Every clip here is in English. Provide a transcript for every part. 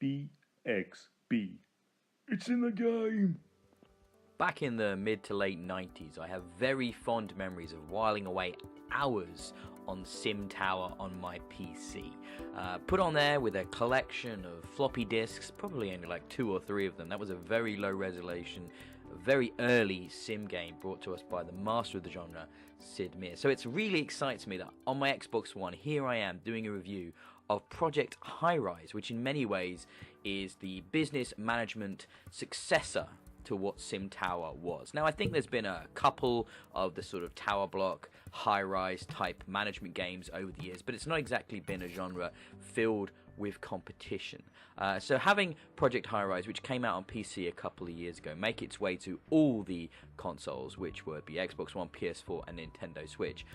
BXB. It's in the game! Back in the mid to late 90s, I have very fond memories of whiling away hours on Sim Tower on my PC. Put on there with a collection of floppy disks, probably only like 2 or 3 of them. That was a very low resolution, very early sim game brought to us by the master of the genre, Sid Meier. So it really excites me that on my Xbox One, here I am doing a review of Project Highrise, which in many ways is the business management successor to what Sim Tower was. Now, I think there's been a couple of the sort of tower block, high-rise type management games over the years, but it's not exactly been a genre filled with competition. So having Project Highrise, which came out on PC a couple of years ago, make its way to all the consoles, which would be Xbox One, PS4 and Nintendo Switch,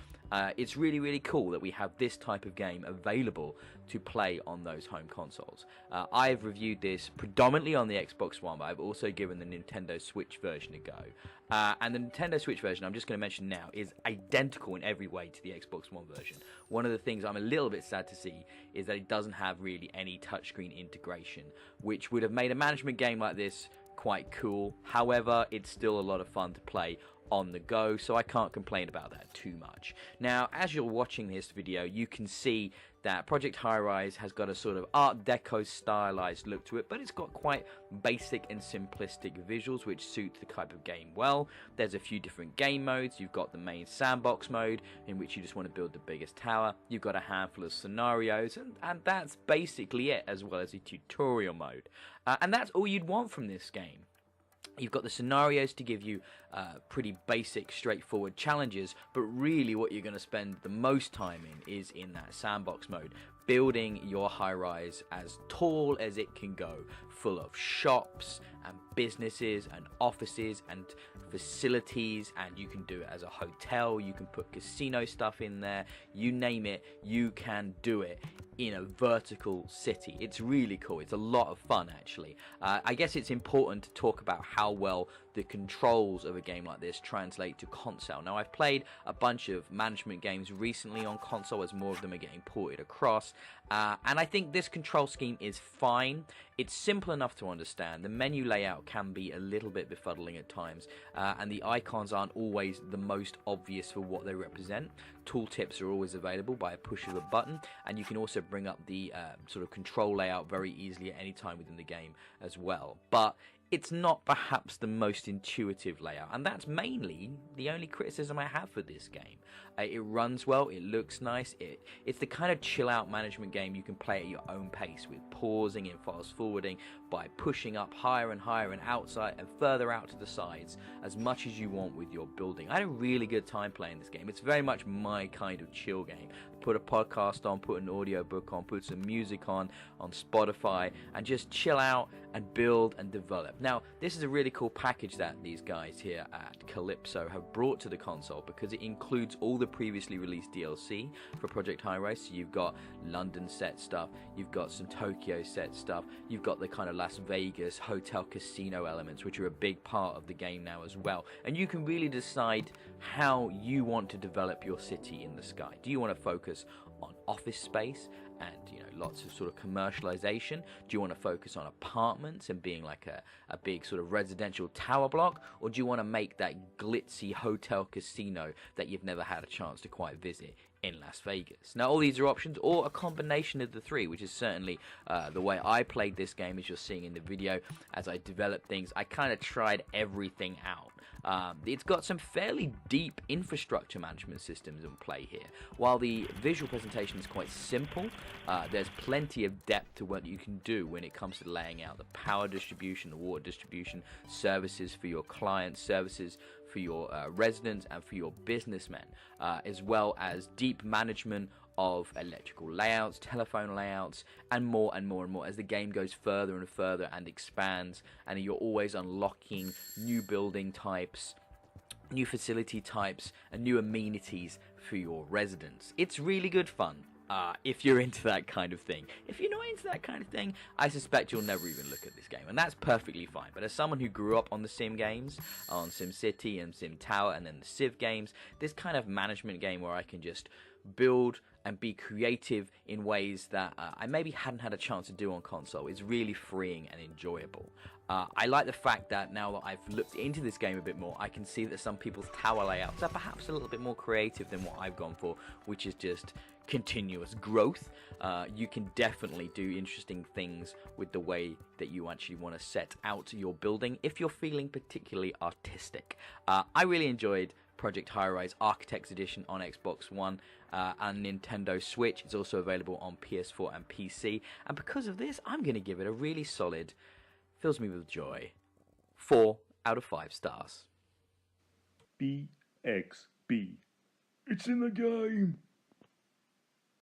it's really, really cool that we have this type of game available to play on those home consoles. I've reviewed this predominantly on the Xbox One, but I've also given the Nintendo Switch version a go. And the Nintendo Switch version, I'm just going to mention now, is identical in every way to the Xbox One version. One of the things I'm a little bit sad to see is that it doesn't have really any touchscreen integration, which would have made a management game like this quite cool. However, it's still a lot of fun to play on the go, so I can't complain about that too much. Now, as you're watching this video, you can see that Project Highrise has got a sort of Art Deco stylized look to it, but it's got quite basic and simplistic visuals which suit the type of game well. There's a few different game modes. You've got the main sandbox mode, in which you just want to build the biggest tower. You've got a handful of scenarios, and that's basically it, as well as a tutorial mode. And that's all you'd want from this game. You've got the scenarios to give you pretty basic, straightforward challenges, but really what you're going to spend the most time in is in that sandbox mode, building your high-rise as tall as it can go, full of shops and businesses and offices and facilities, and you can do it as a hotel, you can put casino stuff in there, you name it, you can do it in a vertical city. It's really cool. It's a lot of fun, actually. I guess it's important to talk about how well the controls of a game like this translate to console. Now, I've played a bunch of management games recently on console as more of them are getting ported across, and I think this control scheme is fine. It's simple enough to understand. The menu layout can be a little bit befuddling at times, and the icons aren't always the most obvious for what they represent. Tooltips are always available by a push of a button, and you can also bring up the sort of control layout very easily at any time within the game as well. But it's not perhaps the most intuitive layout, and that's mainly the only criticism I have for this game. It runs well, it looks nice, it's the kind of chill out management game you can play at your own pace, with pausing and fast forwarding by pushing up higher and higher and outside and further out to the sides as much as you want with your building. I had a really good time playing this game. It's very much my kind of chill game. Put a podcast on, put an audiobook on, put some music on Spotify, and just chill out and build and develop. Now, this is a really cool package that these guys here at Calypso have brought to the console, because it includes all the previously released DLC for Project Highrise. So you've got London set stuff, you've got some Tokyo set stuff, you've got the kind of Las Vegas hotel casino elements, which are a big part of the game now as well. And you can really decide how you want to develop your city in the sky. Do you want to focus on office space and, you know, lots of sort of commercialization? Do you want to focus on apartments and being like a big sort of residential tower block? Or do you want to make that glitzy hotel casino that you've never had a chance to quite visit in Las Vegas? Now, all these are options, or a combination of the three, which is certainly the way I played this game, as you're seeing in the video. As I developed things, I kind of tried everything out. It's got some fairly deep infrastructure management systems in play here. While the visual presentation is quite simple, there's plenty of depth to what you can do when it comes to laying out the power distribution, the water distribution, services for your clients, services for your residents and for your businessmen, as well as deep management of electrical layouts, telephone layouts, and more and more and more as the game goes further and further and expands, and you're always unlocking new building types, new facility types, and new amenities for your residents. It's really good fun. If you're into that kind of thing. If you're not into that kind of thing, I suspect you'll never even look at this game, and that's perfectly fine. But as someone who grew up on the Sim games, on SimCity and Sim Tower, and then the Civ games, this kind of management game where I can just build and be creative in ways that I maybe hadn't had a chance to do on console is really freeing and enjoyable. I like the fact that now that I've looked into this game a bit more, I can see that some people's tower layouts are perhaps a little bit more creative than what I've gone for, which is just continuous growth. You can definitely do interesting things with the way that you actually want to set out your building if you're feeling particularly artistic. I really enjoyed Project Highrise Architects Edition on Xbox One and Nintendo Switch. It's also available on PS4 and PC. And because of this, I'm going to give it a really solid, fills me with joy, 4 out of 5 stars. BXB. It's in the game.